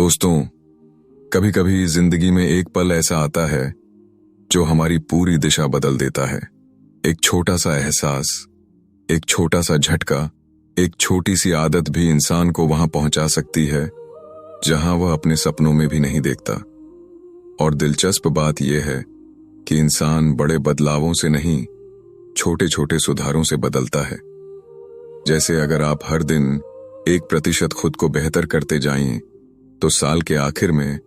दोस्तों, कभी कभी जिंदगी में एक पल ऐसा आता है जो हमारी पूरी दिशा बदल देता है। एक छोटा सा एहसास, एक छोटा सा झटका, एक छोटी सी आदत भी इंसान को वहां पहुंचा सकती है जहां वह अपने सपनों में भी नहीं देखता। और दिलचस्प बात यह है कि इंसान बड़े बदलावों से नहीं, छोटे छोटे सुधारों से बदलता है। जैसे अगर आप हर दिन 1% खुद को बेहतर करते जाएं, तो साल के आखिर में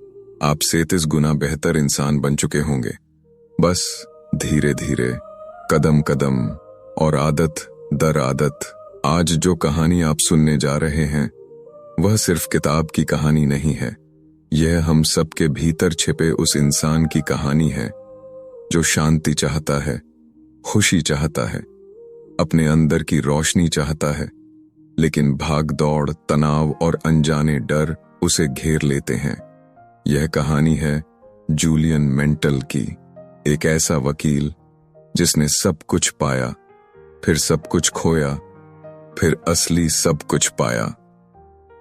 आप 37 गुना बेहतर इंसान बन चुके होंगे। बस धीरे धीरे, कदम कदम और आदत दर आदत। आज जो कहानी आप सुनने जा रहे हैं वह सिर्फ किताब की कहानी नहीं है। यह हम सबके भीतर छिपे उस इंसान की कहानी है जो शांति चाहता है, खुशी चाहता है, अपने अंदर की रोशनी चाहता है, लेकिन भाग दौड़, तनाव और अनजाने डर उसे घेर लेते हैं। यह कहानी है जूलियन मेंटल की, एक ऐसा वकील जिसने सब कुछ पाया, फिर सब कुछ खोया, फिर असली सब कुछ पाया।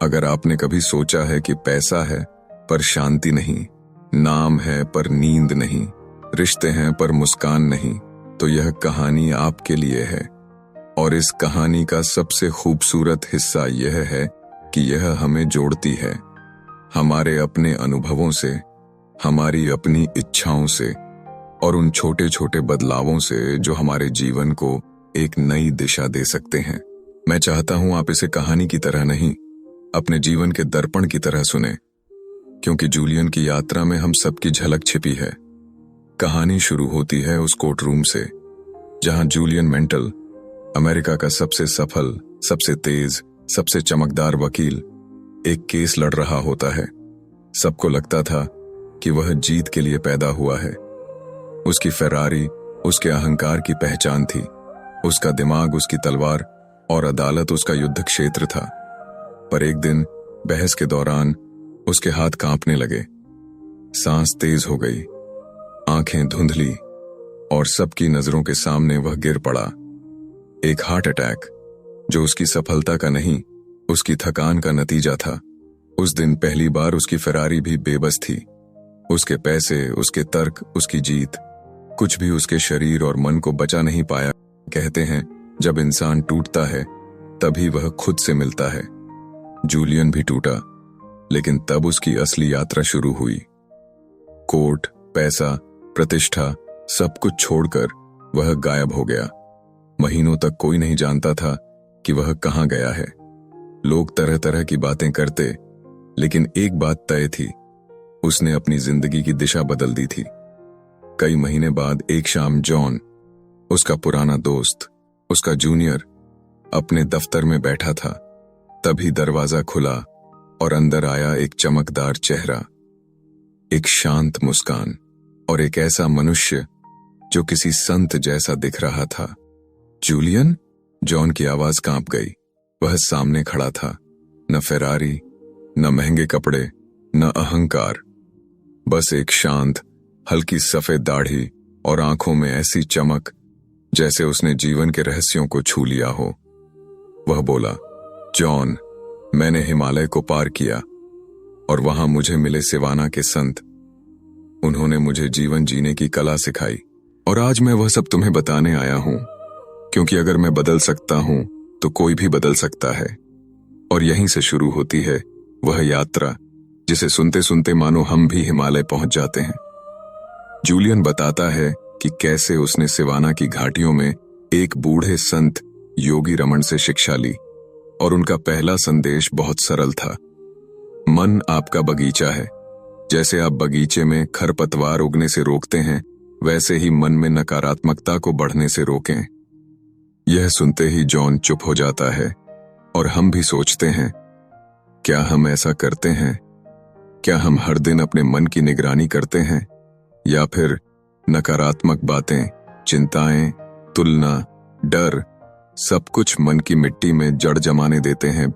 अगर आपने कभी सोचा है कि पैसा है पर शांति नहीं, नाम है पर नींद नहीं, रिश्ते हैं पर मुस्कान नहीं, तो यह कहानी आपके लिए है। और इस कहानी का सबसे खूबसूरत हिस्सा यह है कि यह हमें जोड़ती है, हमारे अपने अनुभवों से, हमारी अपनी इच्छाओं से और उन छोटे छोटे बदलावों से जो हमारे जीवन को एक नई दिशा दे सकते हैं। मैं चाहता हूं आप इसे कहानी की तरह नहीं, अपने जीवन के दर्पण की तरह सुने, क्योंकि जूलियन की यात्रा में हम सबकी झलक छिपी है। कहानी शुरू होती है उस कोर्ट रूम से जहां जूलियन मेंटल, अमेरिका का सबसे सफल, सबसे तेज, सबसे चमकदार वकील, एक केस लड़ रहा होता है। सबको लगता था कि वह जीत के लिए पैदा हुआ है। उसकी फेरारी उसके अहंकार की पहचान थी, उसका दिमाग उसकी तलवार और अदालत उसका युद्ध क्षेत्र था। पर एक दिन बहस के दौरान उसके हाथ कांपने लगे, सांस तेज हो गई, आंखें धुंधली और सबकी नजरों के सामने वह गिर पड़ा। एक हार्ट अटैक जो उसकी सफलता का नहीं, उसकी थकान का नतीजा था। उस दिन पहली बार उसकी फेरारी भी बेबस थी। उसके पैसे, उसके तर्क, उसकी जीत, कुछ भी उसके शरीर और मन को बचा नहीं पाया। कहते हैं जब इंसान टूटता है तभी वह खुद से मिलता है। जूलियन भी टूटा, लेकिन तब उसकी असली यात्रा शुरू हुई। कोर्ट, पैसा, प्रतिष्ठा, सब कुछ छोड़कर वह गायब हो गया। महीनों तक कोई नहीं जानता था कि वह कहां गया है। लोग तरह तरह की बातें करते, लेकिन एक बात तय थी, उसने अपनी जिंदगी की दिशा बदल दी थी। कई महीने बाद एक शाम जॉन, उसका पुराना दोस्त, उसका जूनियर, अपने दफ्तर में बैठा था। तभी दरवाजा खुला और अंदर आया एक चमकदार चेहरा, एक शांत मुस्कान और एक ऐसा मनुष्य जो किसी संत जैसा दिख रहा था। जूलियन? जॉन की आवाज कांप गई। वह सामने खड़ा था, न फेरारी, न महंगे कपड़े, न अहंकार, बस एक शांत, हल्की सफेद दाढ़ी और आंखों में ऐसी चमक जैसे उसने जीवन के रहस्यों को छू लिया हो। वह बोला, जॉन, मैंने हिमालय को पार किया और वहां मुझे मिले सिवाना के संत। उन्होंने मुझे जीवन जीने की कला सिखाई और आज मैं वह सब तुम्हें बताने आया हूं, क्योंकि अगर मैं बदल सकता हूं तो कोई भी बदल सकता है। और यहीं से शुरू होती है वह यात्रा जिसे सुनते सुनते मानो हम भी हिमालय पहुंच जाते हैं। जूलियन बताता है कि कैसे उसने सिवाना की घाटियों में एक बूढ़े संत योगी रमन से शिक्षा ली और उनका पहला संदेश बहुत सरल था, मन आपका बगीचा है। जैसे आप बगीचे में खरपतवार उगने से रोकते हैं, वैसे ही मन में नकारात्मकता को बढ़ने से रोकें। यह सुनते ही जॉन चुप हो जाता है और हम भी सोचते हैं, क्या हम ऐसा करते हैं? क्या हम हर दिन अपने मन की निगरानी करते हैं, या फिर नकारात्मक बातें, चिंताएं, तुलना, डर, सब कुछ मन की मिट्टी में जड़ जमाने देते हैं?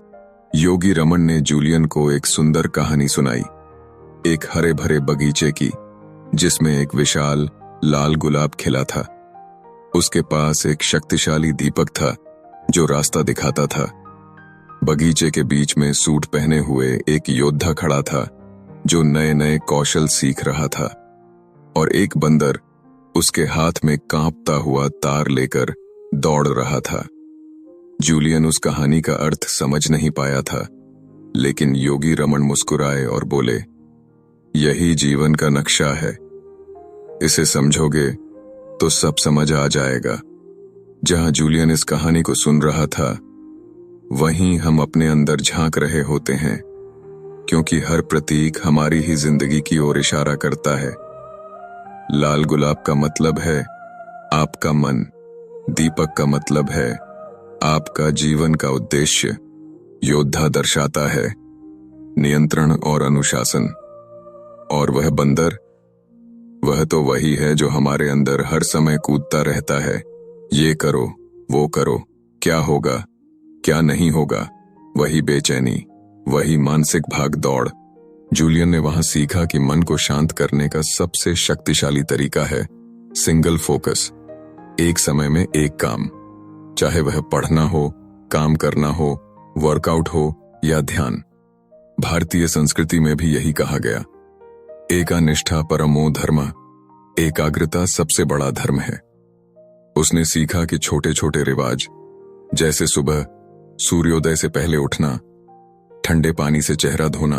योगी रमन ने जूलियन को एक सुंदर कहानी सुनाई, एक हरे भरे बगीचे की जिसमें एक विशाल लाल गुलाब खिला था। उसके पास एक शक्तिशाली दीपक था जो रास्ता दिखाता था। बगीचे के बीच में सूट पहने हुए एक योद्धा खड़ा था जो नए नए कौशल सीख रहा था, और एक बंदर उसके हाथ में कांपता हुआ तार लेकर दौड़ रहा था। जूलियन उस कहानी का अर्थ समझ नहीं पाया था, लेकिन योगी रमन मुस्कुराए और बोले, यही जीवन का नक्शा है। इसे समझोगे तो सब समझ आ जाएगा। जहां जूलियन इस कहानी को सुन रहा था, वहीं हम अपने अंदर झांक रहे होते हैं, क्योंकि हर प्रतीक हमारी ही जिंदगी की ओर इशारा करता है। लाल गुलाब का मतलब है आपका मन, दीपक का मतलब है आपका जीवन का उद्देश्य, योद्धा दर्शाता है नियंत्रण और अनुशासन, और वह बंदर, वह तो वही है जो हमारे अंदर हर समय कूदता रहता है। ये करो, वो करो, क्या होगा, क्या नहीं होगा, वही बेचैनी, वही मानसिक भाग दौड़। जूलियन ने वहां सीखा कि मन को शांत करने का सबसे शक्तिशाली तरीका है सिंगल फोकस, एक समय में एक काम, चाहे वह पढ़ना हो, काम करना हो, वर्कआउट हो या ध्यान। भारतीय संस्कृति में भी यही कहा गया, एकानिष्ठा परमो धर्म, एकाग्रता सबसे बड़ा धर्म है। उसने सीखा कि छोटे छोटे रिवाज, जैसे सुबह सूर्योदय से पहले उठना, ठंडे पानी से चेहरा धोना,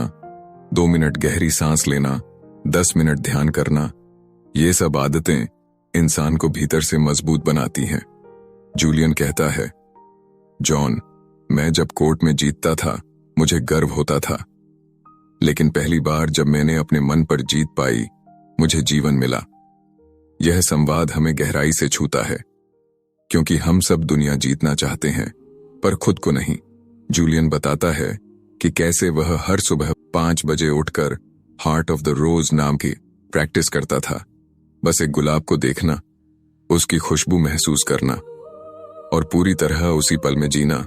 2 मिनट गहरी सांस लेना, 10 मिनट ध्यान करना, ये सब आदतें इंसान को भीतर से मजबूत बनाती हैं। जूलियन कहता है, जॉन, मैं जब कोर्ट में जीतता था मुझे गर्व होता था, लेकिन पहली बार जब मैंने अपने मन पर जीत पाई, मुझे जीवन मिला। यह संवाद हमें गहराई से छूता है, क्योंकि हम सब दुनिया जीतना चाहते हैं, पर खुद को नहीं। जूलियन बताता है कि कैसे वह हर सुबह 5 बजे उठकर हार्ट ऑफ द रोज नाम की प्रैक्टिस करता था। बस एक गुलाब को देखना, उसकी खुशबू महसूस करना और पूरी तरह उसी पल में जीना।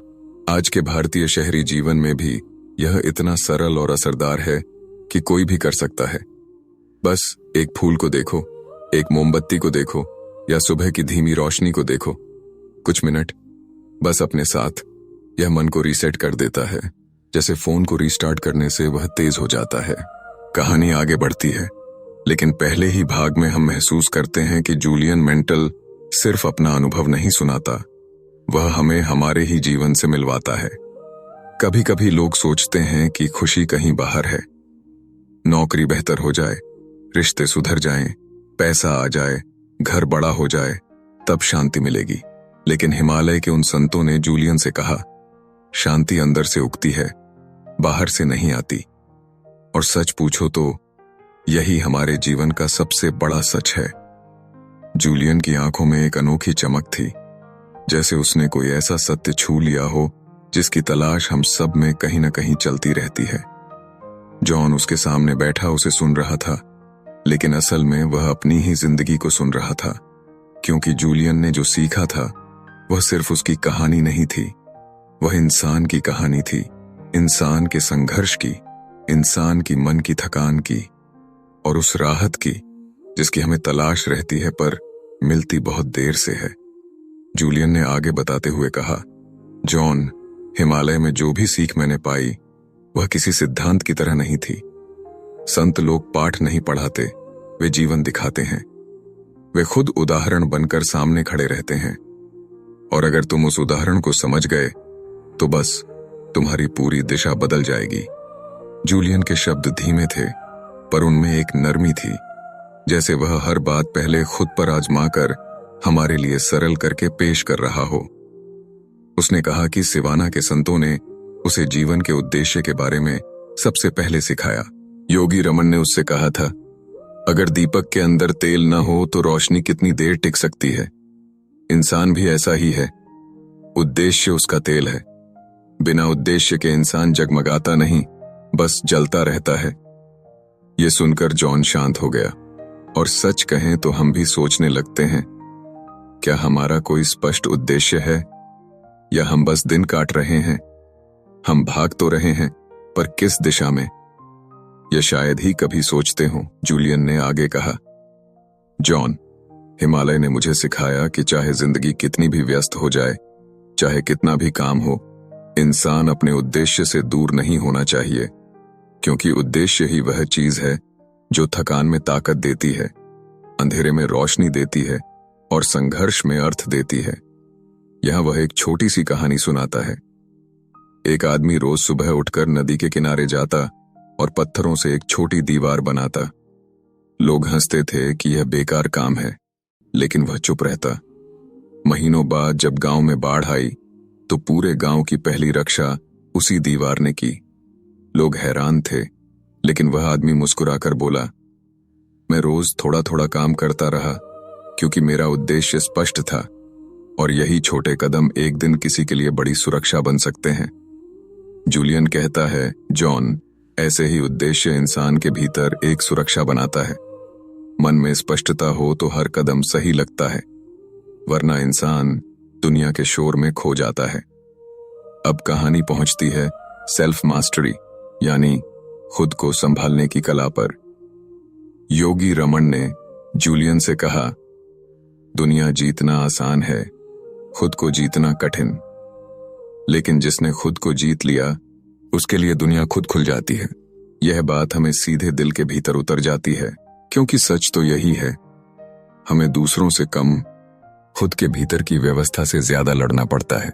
आज के भारतीय शहरी जीवन में भी यह इतना सरल और असरदार है कि कोई भी कर सकता है। बस एक फूल को देखो, एक मोमबत्ती को देखो, या सुबह की धीमी रोशनी को देखो, कुछ मिनट बस अपने साथ। यह मन को रीसेट कर देता है, जैसे फोन को रीस्टार्ट करने से वह तेज हो जाता है। कहानी आगे बढ़ती है, लेकिन पहले ही भाग में हम महसूस करते हैं कि जूलियन मेंटल सिर्फ अपना अनुभव नहीं सुनाता, वह हमें हमारे ही जीवन से मिलवाता है। कभी कभी लोग सोचते हैं कि खुशी कहीं बाहर है, नौकरी बेहतर हो जाए, रिश्ते सुधर जाएं, पैसा आ जाए, घर बड़ा हो जाए, तब शांति मिलेगी। लेकिन हिमालय के उन संतों ने जूलियन से कहा, शांति अंदर से उगती है, बाहर से नहीं आती। और सच पूछो तो यही हमारे जीवन का सबसे बड़ा सच है। जूलियन की आंखों में एक अनोखी चमक थी, जैसे उसने कोई ऐसा सत्य छू लिया हो जिसकी तलाश हम सब में कहीं न कहीं चलती रहती है। जॉन उसके सामने बैठा उसे सुन रहा था, लेकिन असल में वह अपनी ही जिंदगी को सुन रहा था, क्योंकि जूलियन ने जो सीखा था वह सिर्फ उसकी कहानी नहीं थी, वह इंसान की कहानी थी, इंसान के संघर्ष की, इंसान की मन की थकान की, और उस राहत की जिसकी हमें तलाश रहती है पर मिलती बहुत देर से है। जूलियन ने आगे बताते हुए कहा, जॉन, हिमालय में जो भी सीख मैंने पाई वह किसी सिद्धांत की तरह नहीं थी। संत लोग पाठ नहीं पढ़ाते, वे जीवन दिखाते हैं। वे खुद उदाहरण बनकर सामने खड़े रहते हैं, और अगर तुम उस उदाहरण को समझ गए तो बस तुम्हारी पूरी दिशा बदल जाएगी। जूलियन के शब्द धीमे थे, पर उनमें एक नरमी थी, जैसे वह हर बात पहले खुद पर आजमाकर हमारे लिए सरल करके पेश कर रहा हो। उसने कहा कि सिवाना के संतों ने उसे जीवन के उद्देश्य के बारे में सबसे पहले सिखाया। योगी रमन ने उससे कहा था, अगर दीपक के अंदर तेल न हो तो रोशनी कितनी देर टिक सकती है। इंसान भी ऐसा ही है, उद्देश्य उसका तेल है। बिना उद्देश्य के इंसान जगमगाता नहीं, बस जलता रहता है। ये सुनकर जॉन शांत हो गया, और सच कहें तो हम भी सोचने लगते हैं, क्या हमारा कोई स्पष्ट उद्देश्य है, या हम बस दिन काट रहे हैं? हम भाग तो रहे हैं, पर किस दिशा में, यह शायद ही कभी सोचते हो। जूलियन ने आगे कहा, जॉन, हिमालय ने मुझे सिखाया कि चाहे जिंदगी कितनी भी व्यस्त हो जाए, चाहे कितना भी काम हो, इंसान अपने उद्देश्य से दूर नहीं होना चाहिए। क्योंकि उद्देश्य ही वह चीज है जो थकान में ताकत देती है, अंधेरे में रोशनी देती है और संघर्ष में अर्थ देती है। यह वह एक छोटी सी कहानी सुनाता है। एक आदमी रोज सुबह उठकर नदी के किनारे जाता और पत्थरों से एक छोटी दीवार बनाता। लोग हंसते थे कि यह बेकार काम है, लेकिन वह चुप रहता। महीनों बाद जब गांव में बाढ़ आई तो पूरे गांव की पहली रक्षा उसी दीवार ने की। लोग हैरान थे, लेकिन वह आदमी मुस्कुराकर बोला, मैं रोज थोड़ा थोड़ा काम करता रहा क्योंकि मेरा उद्देश्य स्पष्ट था, और यही छोटे कदम एक दिन किसी के लिए बड़ी सुरक्षा बन सकते हैं। जूलियन कहता है, जॉन, ऐसे ही उद्देश्य इंसान के भीतर एक सुरक्षा बनाता है। मन में स्पष्टता हो तो हर कदम सही लगता है, वरना इंसान दुनिया के शोर में खो जाता है। अब कहानी पहुंचती है सेल्फ मास्टरी यानी खुद को संभालने की कला पर। योगी रमन ने जूलियन से कहा, दुनिया जीतना आसान है, खुद को जीतना कठिन। लेकिन जिसने खुद को जीत लिया उसके लिए दुनिया खुद खुल जाती है। यह बात हमें सीधे दिल के भीतर उतर जाती है, क्योंकि सच तो यही है, हमें दूसरों से कम खुद के भीतर की व्यवस्था से ज्यादा लड़ना पड़ता है।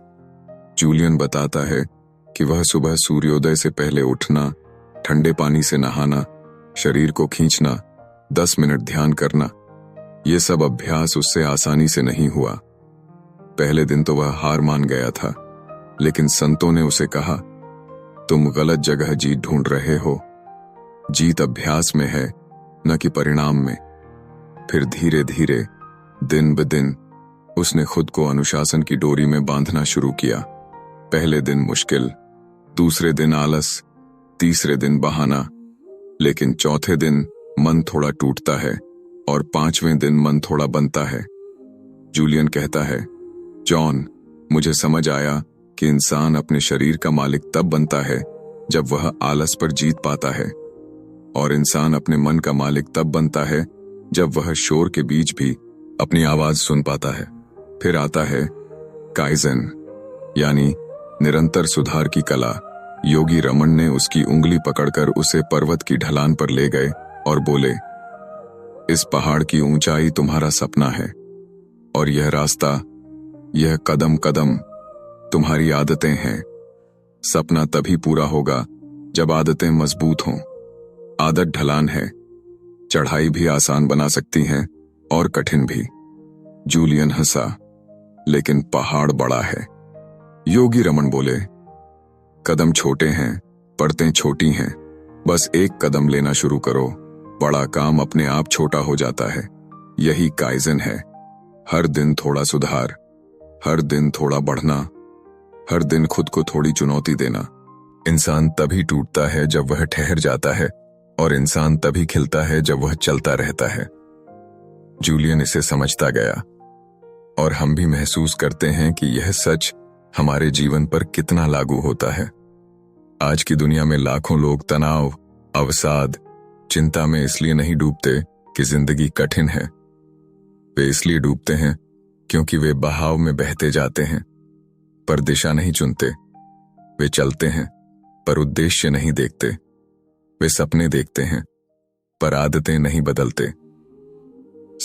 जूलियन बताता है कि वह सुबह सूर्योदय से पहले उठना, ठंडे पानी से नहाना, शरीर को खींचना, 10 मिनट ध्यान करना, ये सब अभ्यास उससे आसानी से नहीं हुआ। पहले दिन तो वह हार मान गया था, लेकिन संतों ने उसे कहा, तुम गलत जगह जीत ढूंढ रहे हो, जीत अभ्यास में है न कि परिणाम में। फिर धीरे धीरे, दिन ब दिन, उसने खुद को अनुशासन की डोरी में बांधना शुरू किया। पहले दिन मुश्किल, दूसरे दिन आलस, तीसरे दिन बहाना, लेकिन चौथे दिन मन थोड़ा टूटता है और 5वें दिन मन थोड़ा बनता है। जूलियन कहता है, जॉन, मुझे समझ आया कि इंसान अपने शरीर का मालिक तब बनता है जब वह आलस पर जीत पाता है, और इंसान अपने मन का मालिक तब बनता है जब वह शोर के बीच भी अपनी आवाज सुन पाता है। फिर आता है काइजन यानी निरंतर सुधार की कला। योगी रमन ने उसकी उंगली पकड़कर उसे पर्वत की ढलान पर ले गए और बोले, इस पहाड़ की ऊंचाई तुम्हारा सपना है, और यह रास्ता, यह कदम कदम तुम्हारी आदतें हैं। सपना तभी पूरा होगा जब आदतें मजबूत हों। आदत ढलान है, चढ़ाई भी आसान बना सकती हैं और कठिन भी। जूलियन हंसा, लेकिन पहाड़ बड़ा है। योगी रमन बोले, कदम छोटे हैं, परतें छोटी हैं, बस एक कदम लेना शुरू करो, बड़ा काम अपने आप छोटा हो जाता है। यही काइजन है, हर दिन थोड़ा सुधार, हर दिन थोड़ा बढ़ना, हर दिन खुद को थोड़ी चुनौती देना। इंसान तभी टूटता है जब वह ठहर जाता है, और इंसान तभी खिलता है जब वह चलता रहता है। जूलियन इसे समझता गया, और हम भी महसूस करते हैं कि यह सच हमारे जीवन पर कितना लागू होता है। आज की दुनिया में लाखों लोग तनाव, अवसाद, चिंता में इसलिए नहीं डूबते कि जिंदगी कठिन है। वे इसलिए डूबते हैं क्योंकि वे बहाव में बहते जाते हैं, पर दिशा नहीं चुनते। वे चलते हैं, पर उद्देश्य नहीं देखते। वे सपने देखते हैं, पर आदतें नहीं बदलते।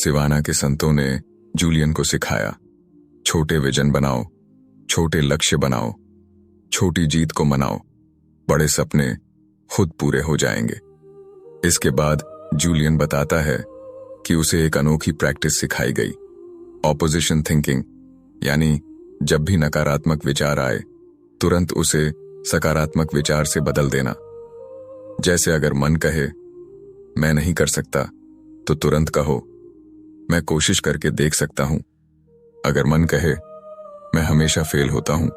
सिवाना के संतों ने जूलियन को सिखाया, छोटे विजन बनाओ, छोटे लक्ष्य बनाओ, छोटी जीत को मनाओ, बड़े सपने खुद पूरे हो जाएंगे। इसके बाद जूलियन बताता है कि उसे एक अनोखी प्रैक्टिस सिखाई गई, ऑपोजिशन थिंकिंग, यानी जब भी नकारात्मक विचार आए तुरंत उसे सकारात्मक विचार से बदल देना। जैसे अगर मन कहे मैं नहीं कर सकता, तो तुरंत कहो मैं कोशिश करके देख सकता हूं। अगर मन कहे मैं हमेशा फेल होता हूं,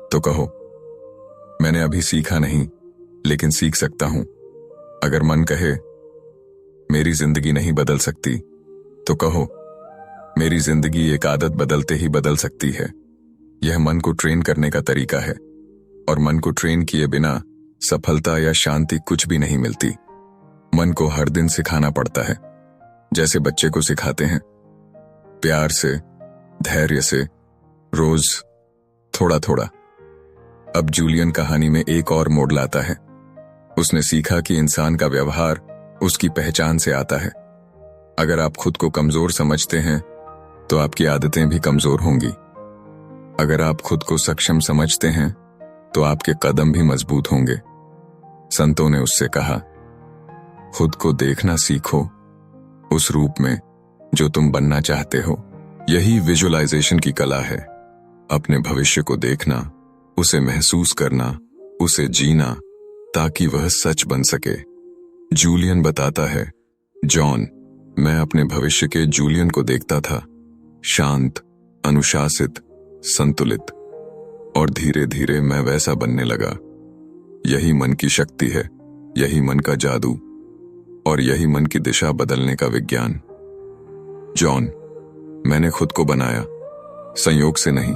तो कहो मैंने अभी सीखा नहीं, लेकिन सीख सकता हूं। अगर मन कहे मेरी जिंदगी नहीं बदल सकती, तो कहो मेरी जिंदगी एक आदत बदलते ही बदल सकती है। यह मन को ट्रेन करने का तरीका है, और मन को ट्रेन किए बिना सफलता या शांति कुछ भी नहीं मिलती। मन को हर दिन सिखाना पड़ता है, जैसे बच्चे को सिखाते हैं, प्यार से, धैर्य से, रोज थोड़ा थोड़ा। अब जूलियन कहानी में एक और मोड़ लाता है। उसने सीखा कि इंसान का व्यवहार उसकी पहचान से आता है। अगर आप खुद को कमजोर समझते हैं तो आपकी आदतें भी कमजोर होंगी। अगर आप खुद को सक्षम समझते हैं तो आपके कदम भी मजबूत होंगे। संतों ने उससे कहा, खुद को देखना सीखो उस रूप में जो तुम बनना चाहते हो। यही विजुअलाइजेशन की कला है। अपने भविष्य को देखना, उसे महसूस करना, उसे जीना, ताकि वह सच बन सके। जूलियन बताता है, जॉन, मैं अपने भविष्य के जूलियन को देखता था, शांत, अनुशासित, संतुलित, और धीरे धीरे मैं वैसा बनने लगा। यही मन की शक्ति है, यही मन का जादू, और यही मन की दिशा बदलने का विज्ञान। जॉन, मैंने खुद को बनाया, संयोग से नहीं,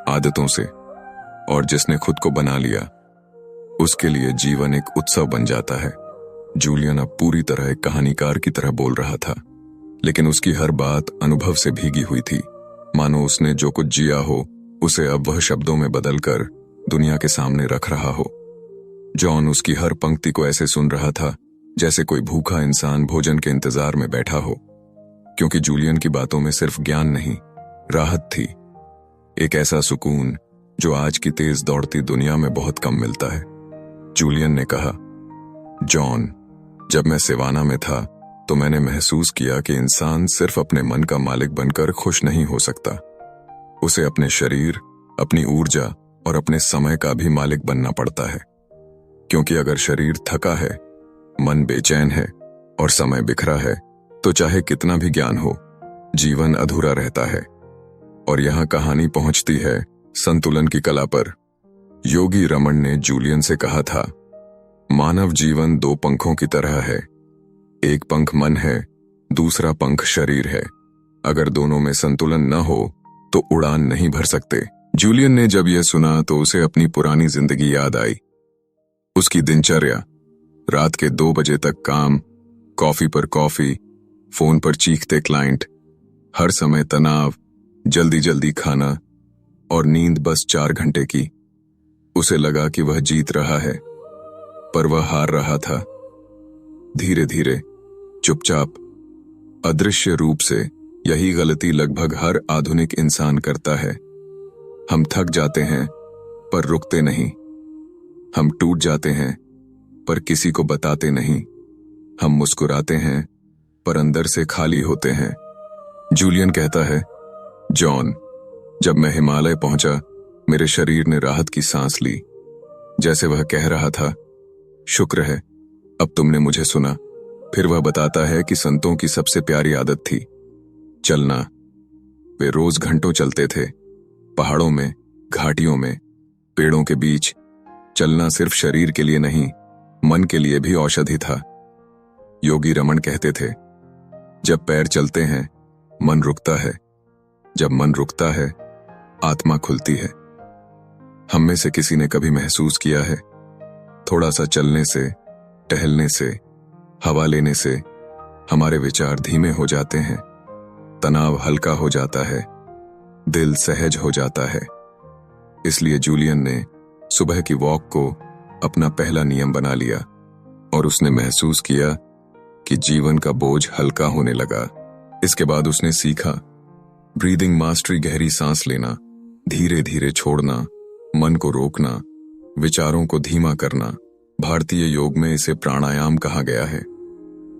आदतों से, और जिसने खुद को बना लिया उसके लिए जीवन एक उत्सव बन जाता है। जूलियन अब पूरी तरह एक कहानीकार की तरह बोल रहा था, लेकिन उसकी हर बात अनुभव से भीगी हुई थी, मानो उसने जो कुछ जिया हो उसे अब वह शब्दों में बदलकर दुनिया के सामने रख रहा हो। जॉन उसकी हर पंक्ति को ऐसे सुन रहा था जैसे कोई भूखा इंसान भोजन के इंतजार में बैठा हो, क्योंकि जूलियन की बातों में सिर्फ ज्ञान नहीं, राहत थी। एक ऐसा सुकून जो आज की तेज दौड़ती दुनिया में बहुत कम मिलता है। जूलियन ने कहा, जॉन, जब मैं सिवाना में था तो मैंने महसूस किया कि इंसान सिर्फ अपने मन का मालिक बनकर खुश नहीं हो सकता। उसे अपने शरीर, अपनी ऊर्जा और अपने समय का भी मालिक बनना पड़ता है, क्योंकि अगर शरीर थका है, मन बेचैन है और समय बिखरा है तो चाहे कितना भी ज्ञान हो, जीवन अधूरा रहता है। और यहां कहानी पहुंचती है संतुलन की कला पर। योगी रमन ने जूलियन से कहा था, मानव जीवन दो पंखों की तरह है, एक पंख मन है, दूसरा पंख शरीर है। अगर दोनों में संतुलन न हो तो उड़ान नहीं भर सकते। जूलियन ने जब यह सुना तो उसे अपनी पुरानी जिंदगी याद आई। उसकी दिनचर्या, रात के 2 बजे तक काम, कॉफी पर कॉफी, फोन पर चीखते क्लाइंट, हर समय तनाव, जल्दी जल्दी खाना और नींद बस 4 घंटे की। उसे लगा कि वह जीत रहा है, पर वह हार रहा था। धीरे धीरे, चुपचाप, अदृश्य रूप से यही गलती लगभग हर आधुनिक इंसान करता है। हम थक जाते हैं पर रुकते नहीं, हम टूट जाते हैं पर किसी को बताते नहीं, हम मुस्कुराते हैं पर अंदर से खाली होते हैं। जूलियन कहता है, जॉन, जब मैं हिमालय पहुंचा मेरे शरीर ने राहत की सांस ली, जैसे वह कह रहा था, शुक्र है अब तुमने मुझे सुना। फिर वह बताता है कि संतों की सबसे प्यारी आदत थी चलना। वे रोज घंटों चलते थे, पहाड़ों में, घाटियों में, पेड़ों के बीच। चलना सिर्फ शरीर के लिए नहीं, मन के लिए भी औषधि था। योगी रमन कहते थे, जब पैर चलते हैं मन रुकता है, जब मन रुकता है आत्मा खुलती है। हम में से किसी ने कभी महसूस किया है, थोड़ा सा चलने से, टहलने से, हवा लेने से हमारे विचार धीमे हो जाते हैं, तनाव हल्का हो जाता है, दिल सहज हो जाता है। इसलिए जूलियन ने सुबह की वॉक को अपना पहला नियम बना लिया और उसने महसूस किया कि जीवन का बोझ हल्का होने लगा। इसके बाद उसने सीखा ब्रीदिंग मास्टरी, गहरी सांस लेना, धीरे धीरे छोड़ना, मन को रोकना, विचारों को धीमा करना। भारतीय योग में इसे प्राणायाम कहा गया है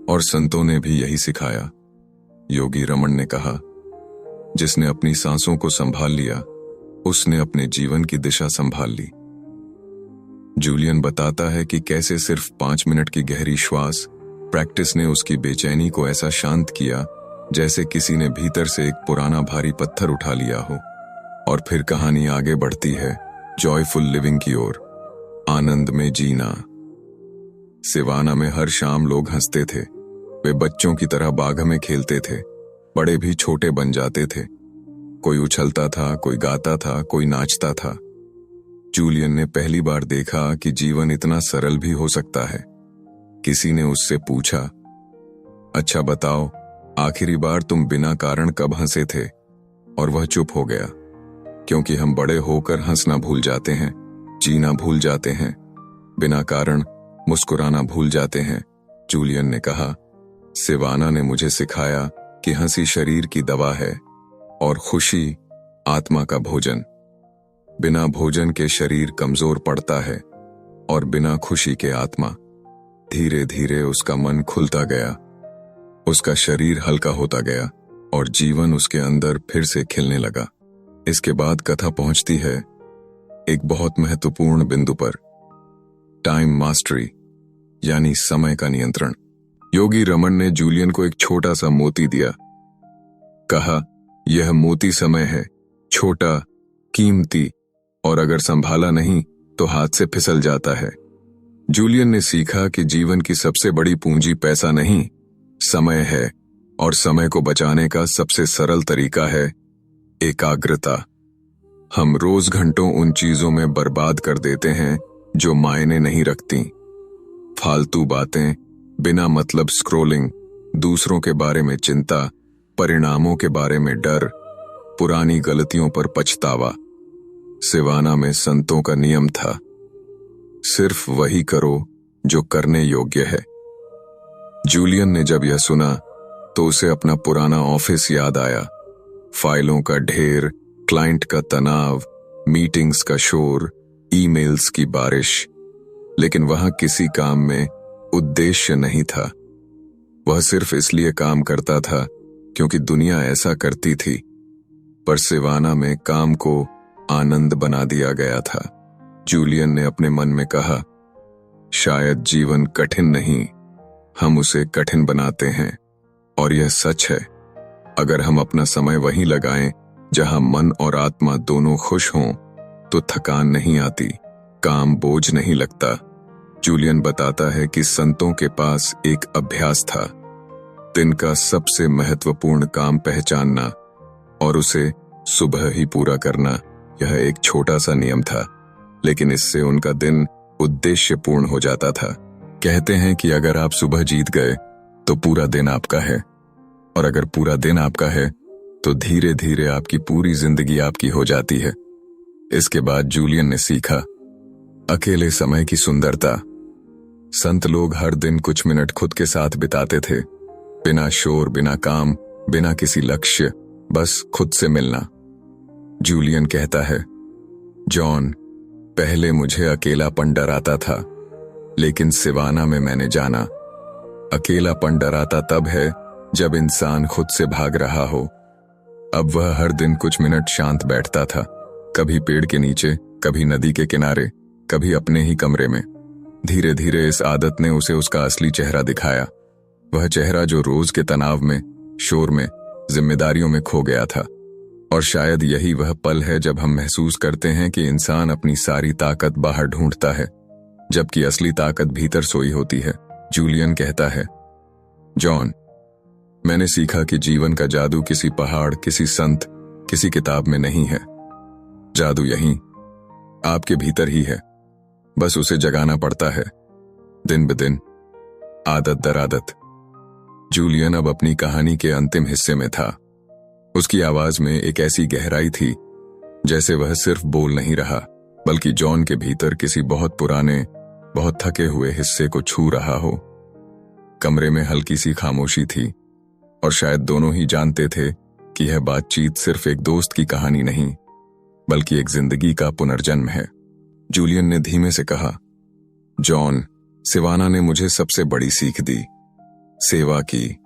और संतों ने भी यही सिखाया। योगी रमन ने कहा, जिसने अपनी सांसों को संभाल लिया उसने अपने जीवन की दिशा संभाल ली। जूलियन बताता है कि कैसे सिर्फ 5 मिनट की गहरी श्वास प्रैक्टिस ने उसकी बेचैनी को ऐसा शांत किया जैसे किसी ने भीतर से एक पुराना भारी पत्थर उठा लिया हो। और फिर कहानी आगे बढ़ती है जॉयफुल लिविंग की ओर, आनंद में जीना। सिवाना में हर शाम लोग हंसते थे, वे बच्चों की तरह बाग में खेलते थे, बड़े भी छोटे बन जाते थे। कोई उछलता था, कोई गाता था, कोई नाचता था। जूलियन ने पहली बार देखा कि जीवन इतना सरल भी हो सकता है। किसी ने उससे पूछा, अच्छा बताओ, आखिरी बार तुम बिना कारण कब हंसे थे? और वह चुप हो गया, क्योंकि हम बड़े होकर हंसना भूल जाते हैं, जीना भूल जाते हैं। बिना कारण मुस्कुराना भूल जाते हैं। जूलियन ने कहा, सिवाना ने मुझे सिखाया कि हंसी शरीर की दवा है और खुशी आत्मा का भोजन। बिना भोजन के शरीर कमजोर पड़ता है और बिना खुशी के आत्मा। धीरे धीरे उसका मन खुलता गया, उसका शरीर हल्का होता गया और जीवन उसके अंदर फिर से खिलने लगा। इसके बाद कथा पहुंचती है एक बहुत महत्वपूर्ण बिंदु पर, टाइम मास्टरी यानी समय का नियंत्रण। योगी रमन ने जूलियन को एक छोटा सा मोती दिया। कहा, यह मोती समय है, छोटा, कीमती, और अगर संभाला नहीं तो हाथ से फिसल जाता है। जूलियन ने सीखा कि जीवन की सबसे बड़ी पूंजी पैसा नहीं, समय है, और समय को बचाने का सबसे सरल तरीका है एकाग्रता। हम रोज घंटों उन चीजों में बर्बाद कर देते हैं जो मायने नहीं रखती। फालतू बातें, बिना मतलब स्क्रोलिंग, दूसरों के बारे में चिंता, परिणामों के बारे में डर, पुरानी गलतियों पर पछतावा। सिवाना में संतों का नियम था, सिर्फ वही करो जो करने योग्य है। जूलियन ने जब यह सुना तो उसे अपना पुराना ऑफिस याद आया। फाइलों का ढेर, क्लाइंट का तनाव, मीटिंग्स का शोर, ईमेल्स की बारिश। लेकिन वहां किसी काम में उद्देश्य नहीं था। वह सिर्फ इसलिए काम करता था क्योंकि दुनिया ऐसा करती थी। पर सिवाना में काम को आनंद बना दिया गया था। जूलियन ने अपने मन में कहा, शायद जीवन कठिन नहीं, हम उसे कठिन बनाते हैं। और यह सच है, अगर हम अपना समय वहीं लगाएं जहां मन और आत्मा दोनों खुश हों, तो थकान नहीं आती, काम बोझ नहीं लगता। जूलियन बताता है कि संतों के पास एक अभ्यास था, दिन का सबसे महत्वपूर्ण काम पहचानना और उसे सुबह ही पूरा करना। यह एक छोटा सा नियम था, लेकिन इससे उनका दिन उद्देश्यपूर्ण हो जाता था। कहते हैं कि अगर आप सुबह जीत गए तो पूरा दिन आपका है, और अगर पूरा दिन आपका है तो धीरे धीरे आपकी पूरी जिंदगी आपकी हो जाती है। इसके बाद जूलियन ने सीखा अकेले समय की सुंदरता। संत लोग हर दिन कुछ मिनट खुद के साथ बिताते थे, बिना शोर, बिना काम, बिना किसी लक्ष्य, बस खुद से मिलना। जूलियन कहता है, जॉन, पहले मुझे अकेलापन डराता था, लेकिन सिवाना में मैंने जाना, अकेलापन डराता तब है जब इंसान खुद से भाग रहा हो। अब वह हर दिन कुछ मिनट शांत बैठता था, कभी पेड़ के नीचे, कभी नदी के किनारे, कभी अपने ही कमरे में। धीरे धीरे इस आदत ने उसे उसका असली चेहरा दिखाया, वह चेहरा जो रोज के तनाव में, शोर में, जिम्मेदारियों में खो गया था। और शायद यही वह पल है जब हम महसूस करते हैं कि इंसान अपनी सारी ताकत बाहर ढूंढता है, जबकि असली ताकत भीतर सोई होती है। जूलियन कहता है, जॉन, मैंने सीखा कि जीवन का जादू किसी पहाड़, किसी संत, किसी किताब में नहीं है। जादू यहीं आपके भीतर ही है, बस उसे जगाना पड़ता है, दिन ब दिन, आदत दर आदत। जूलियन अब अपनी कहानी के अंतिम हिस्से में था। उसकी आवाज में एक ऐसी गहराई थी जैसे वह सिर्फ बोल नहीं रहा, बल्कि जॉन के भीतर किसी बहुत पुराने, बहुत थके हुए हिस्से को छू रहा हो। कमरे में हल्की सी खामोशी थी और शायद दोनों ही जानते थे कि यह बातचीत सिर्फ एक दोस्त की कहानी नहीं, बल्कि एक जिंदगी का पुनर्जन्म है। जूलियन ने धीमे से कहा, जॉन, सिवाना ने मुझे सबसे बड़ी सीख दी, सेवा की।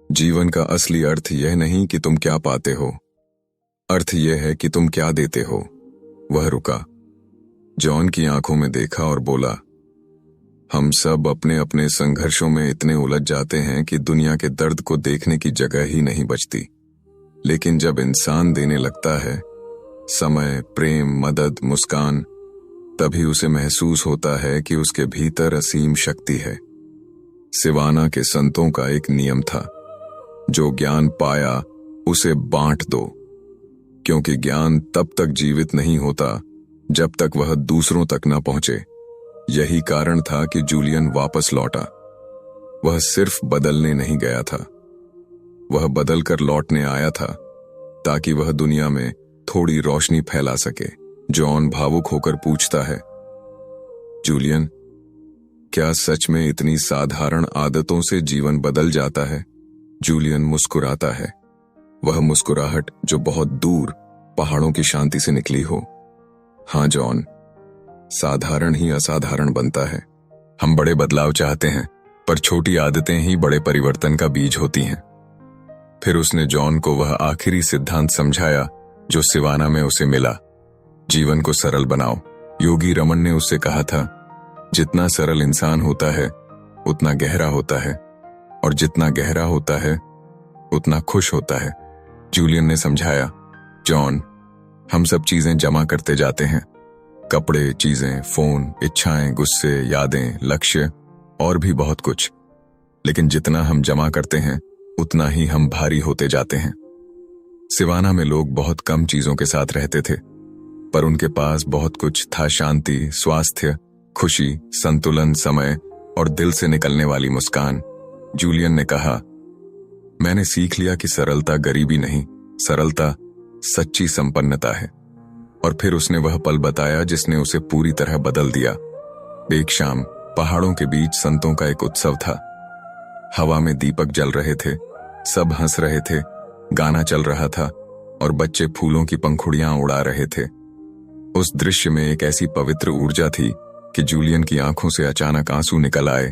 जीवन का असली अर्थ यह नहीं कि तुम क्या पाते हो, अर्थ यह है कि तुम क्या देते हो। वह रुका, जॉन की आंखों में देखा और बोला, हम सब अपने अपने संघर्षों में इतने उलझ जाते हैं कि दुनिया के दर्द को देखने की जगह ही नहीं बचती। लेकिन जब इंसान देने लगता है, समय, प्रेम, मदद, मुस्कान, तभी उसे महसूस होता है कि उसके भीतर असीम शक्ति है। सिवाना के संतों का एक नियम था, जो ज्ञान पाया उसे बांट दो, क्योंकि ज्ञान तब तक जीवित नहीं होता जब तक वह दूसरों तक न पहुंचे। यही कारण था कि जूलियन वापस लौटा। वह सिर्फ बदलने नहीं गया था, वह बदल कर लौटने आया था, ताकि वह दुनिया में थोड़ी रोशनी फैला सके। जॉन भावुक होकर पूछता है, जूलियन, क्या सच में इतनी साधारण आदतों से जीवन बदल जाता है? जूलियन मुस्कुराता है, वह मुस्कुराहट जो बहुत दूर पहाड़ों की शांति से निकली हो। हाँ जॉन, साधारण ही असाधारण बनता है। हम बड़े बदलाव चाहते हैं, पर छोटी आदतें ही बड़े परिवर्तन का बीज होती हैं। फिर उसने जॉन को वह आखिरी सिद्धांत समझाया जो सिवाना में उसे मिला। जीवन को सरल बनाओ। योगी रमन ने उससे कहा था, जितना सरल इंसान होता है उतना गहरा होता है, और जितना गहरा होता है उतना खुश होता है। जूलियन ने समझाया, जॉन, हम सब चीजें जमा करते जाते हैं, कपड़े, चीजें, फोन, इच्छाएं, गुस्से, यादें, लक्ष्य और भी बहुत कुछ। लेकिन जितना हम जमा करते हैं उतना ही हम भारी होते जाते हैं। सिवाना में लोग बहुत कम चीजों के साथ रहते थे, पर उनके पास बहुत कुछ था। शांति, स्वास्थ्य, खुशी, संतुलन, समय और दिल से निकलने वाली मुस्कान। जूलियन ने कहा, मैंने सीख लिया कि सरलता गरीबी नहीं, सरलता सच्ची संपन्नता है। और फिर उसने वह पल बताया जिसने उसे पूरी तरह बदल दिया। एक शाम पहाड़ों के बीच संतों का एक उत्सव था। हवा में दीपक जल रहे थे, सब हंस रहे थे, गाना चल रहा था और बच्चे फूलों की पंखुड़ियां उड़ा रहे थे। उस दृश्य में एक ऐसी पवित्र ऊर्जा थी कि जूलियन की आंखों से अचानक आंसू निकल आए।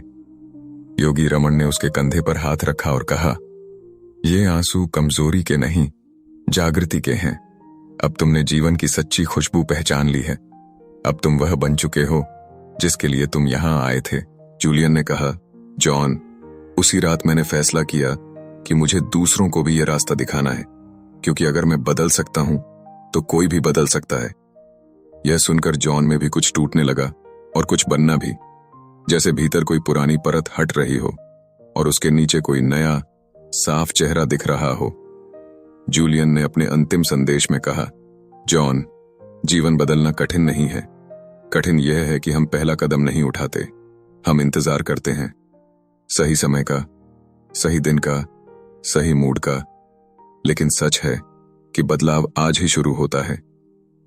योगी रमन ने उसके कंधे पर हाथ रखा और कहा, ये आंसू कमजोरी के नहीं, जागृति के हैं। अब तुमने जीवन की सच्ची खुशबू पहचान ली है। अब तुम वह बन चुके हो जिसके लिए तुम यहां आए थे। जूलियन ने कहा, जॉन, उसी रात मैंने फैसला किया कि मुझे दूसरों को भी यह रास्ता दिखाना है, क्योंकि अगर मैं बदल सकता हूं तो कोई भी बदल सकता है। यह सुनकर जॉन में भी कुछ टूटने लगा और कुछ बनना भी, जैसे भीतर कोई पुरानी परत हट रही हो और उसके नीचे कोई नया साफ चेहरा दिख रहा हो। जूलियन ने अपने अंतिम संदेश में कहा, जॉन, जीवन बदलना कठिन नहीं है। कठिन यह है कि हम पहला कदम नहीं उठाते। हम इंतजार करते हैं, सही समय का, सही दिन का, सही मूड का। लेकिन सच है कि बदलाव आज ही शुरू होता है,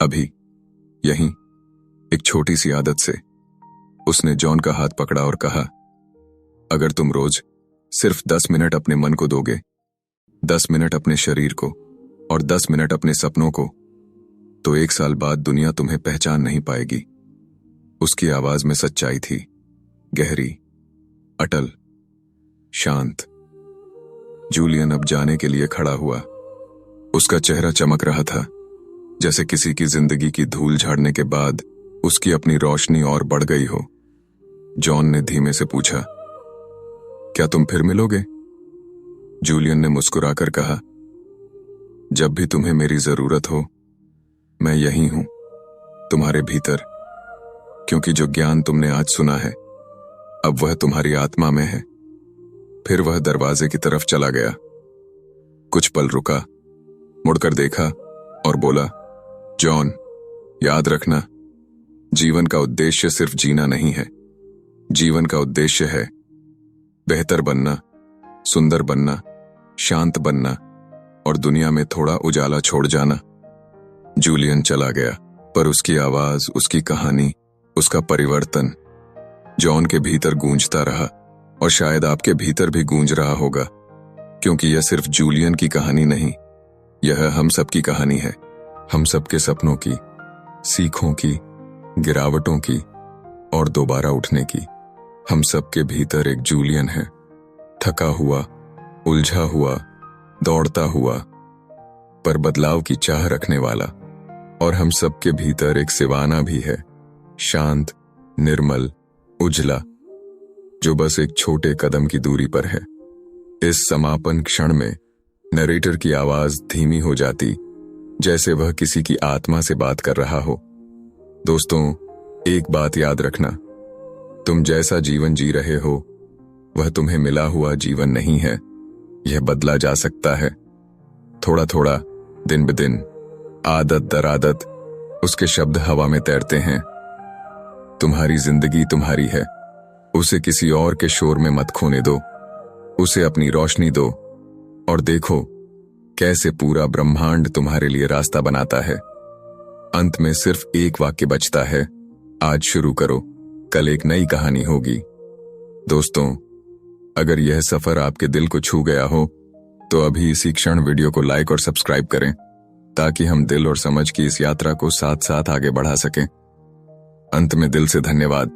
अभी, यहीं, एक छोटी सी आदत से। उसने जॉन का हाथ पकड़ा और कहा, अगर तुम रोज सिर्फ 10 मिनट अपने मन को दोगे, 10 मिनट अपने शरीर को और 10 मिनट अपने सपनों को, तो 1 साल बाद दुनिया तुम्हें पहचान नहीं पाएगी। उसकी आवाज में सच्चाई थी, गहरी, अटल, शांत। जूलियन अब जाने के लिए खड़ा हुआ। उसका चेहरा चमक रहा था, जैसे किसी की जिंदगी की धूल झाड़ने के बाद उसकी अपनी रोशनी और बढ़ गई हो। जॉन ने धीमे से पूछा, क्या तुम फिर मिलोगे? जूलियन ने मुस्कुराकर कहा, जब भी तुम्हें मेरी जरूरत हो, मैं यहीं हूं, तुम्हारे भीतर। क्योंकि जो ज्ञान तुमने आज सुना है, अब वह तुम्हारी आत्मा में है। फिर वह दरवाजे की तरफ चला गया। कुछ पल रुका, मुड़कर देखा और बोला, जॉन, याद रखना, जीवन का उद्देश्य सिर्फ जीना नहीं है। जीवन का उद्देश्य है बेहतर बनना, सुंदर बनना, शांत बनना और दुनिया में थोड़ा उजाला छोड़ जाना। जूलियन चला गया, पर उसकी आवाज, उसकी कहानी, उसका परिवर्तन जॉन के भीतर गूंजता रहा, और शायद आपके भीतर भी गूंज रहा होगा, क्योंकि यह सिर्फ जूलियन की कहानी नहीं, यह हम सबकी कहानी है। हम सबके सपनों की, सीखों की, गिरावटों की और दोबारा उठने की। हम सबके भीतर एक जूलियन है, थका हुआ, उलझा हुआ, दौड़ता हुआ, पर बदलाव की चाह रखने वाला। और हम सबके भीतर एक सिवाना भी है, शांत, निर्मल, उजला, जो बस एक छोटे कदम की दूरी पर है। इस समापन क्षण में नरेटर की आवाज धीमी हो जाती, जैसे वह किसी की आत्मा से बात कर रहा हो। दोस्तों, एक बात याद रखना, तुम जैसा जीवन जी रहे हो वह तुम्हें मिला हुआ जीवन नहीं है। यह बदला जा सकता है, थोड़ा थोड़ा, दिन ब दिन, आदत दर आदत। उसके शब्द हवा में तैरते हैं। तुम्हारी जिंदगी तुम्हारी है, उसे किसी और के शोर में मत खोने दो। उसे अपनी रोशनी दो और देखो कैसे पूरा ब्रह्मांड तुम्हारे लिए रास्ता बनाता है। अंत में सिर्फ एक वाक्य बचता है, आज शुरू करो, कल एक नई कहानी होगी। दोस्तों, अगर यह सफर आपके दिल को छू गया हो तो अभी इसी क्षण वीडियो को लाइक और सब्सक्राइब करें ताकि हम दिल और समझ की इस यात्रा को साथ साथ आगे बढ़ा सकें। अंत में दिल से धन्यवाद।